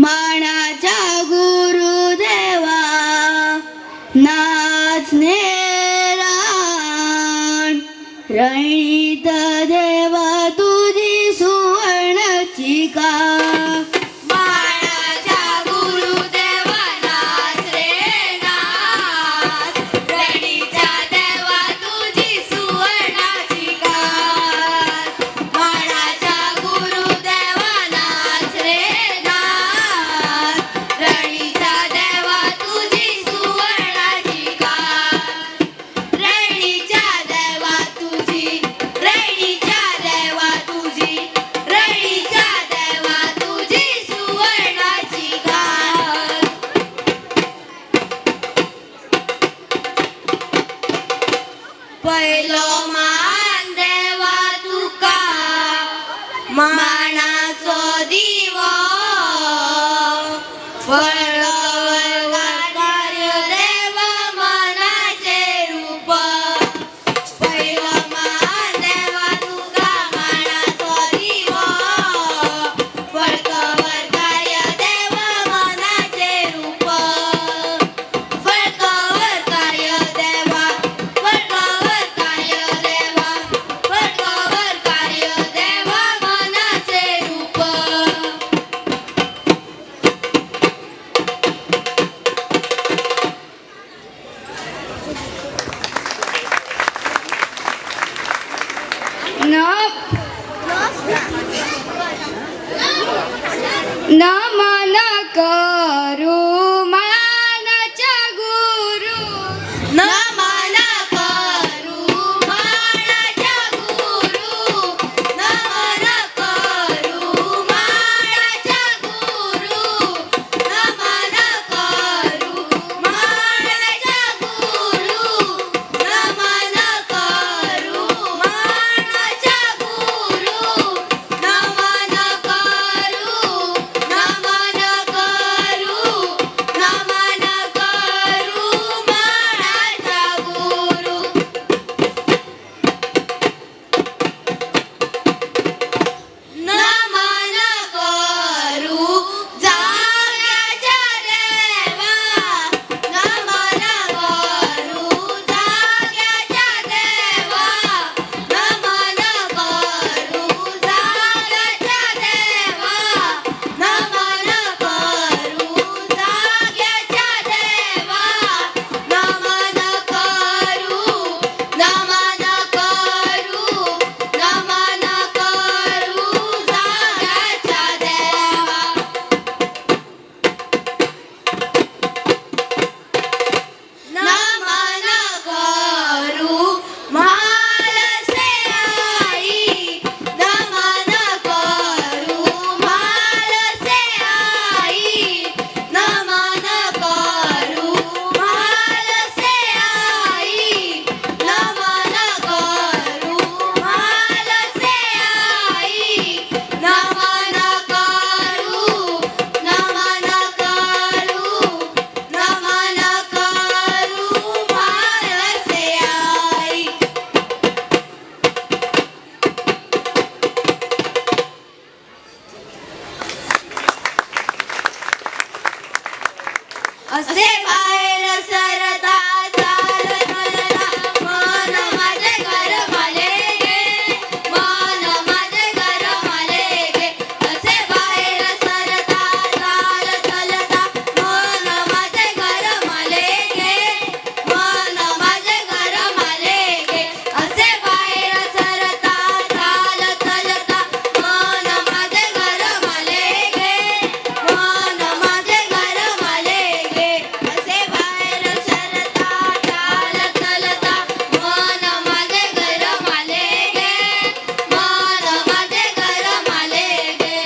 मानाच्या गुरुदेवा नाचणे रान रणित देवा तुझी सुवर्णची का पहिलो मान देवा तुका मानाचो दिवो कार्य देवा मनाचे रूप पहिलो मान देवा तुका मानाचो दिवो कार्य देवा मनाचे रूप कार्य देवा नमन करू मानाच्या गुरु नमन करू मानाच्या गुरु नमन करू मानाच्या गुरु नमन करू मानाच्या गुरु नमन करू मानाच्या गुरु नमन करू नमन करू नमन करू मानाच्या गुरु नमन करू जाग्याच्या देवा नमन करू जाग्याच्या देवा नमन करू जाग्याच्या देवा नमन करू जाग्याच्या देवा नमन करू नमन करू नमन करू जाग्याच्या देवा नमन करू म्हालसे आई नमन करू म्हालसे आई नमन करू म्हालसे आई नमन करू म्हालसे आई नमन करू नमन करू नमन करू म्हालसे आई असे बाहेर सरता चालत मला मन माझे घर माले गे मन माझे घर माले गे असे बाहेर सरता चालत चलता मन माझे घर माले गे मन माझे घर माले गे असे बाहेर सरता चालत चलता मन माझे घर माले गे मन माझे घर माले गे असे बाहेर सरता चालत चलता मन माझे घर माले गे मन माझे घर माले गे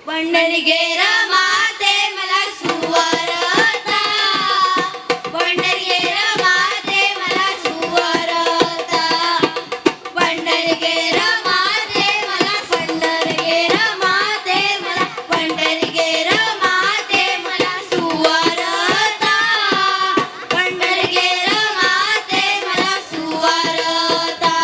पंढरीगेर माते मला सुवरता पंढरीगेर माते मला सुवरता पंढरीगेर माते मला पंढरीगेर माते मला पंढरीगेर माते मला सुवरता पंढरीगेर माते मला सुवरता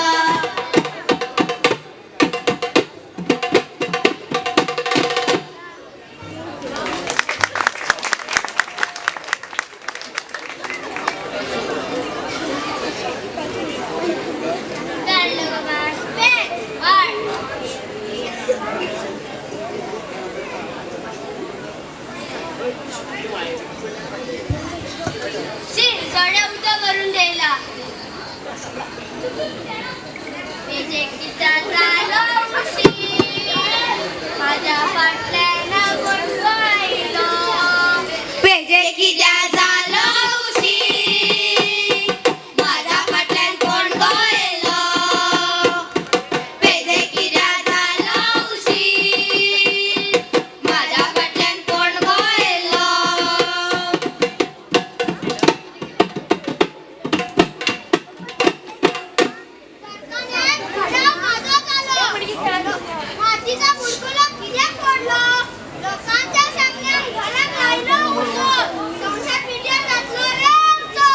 मुलीचा बुडकुला कित्याक फोडलो लोकांच्या सांगण्यान घरात राहिलो उठो संसार पिट्याक घातलो रे आमचो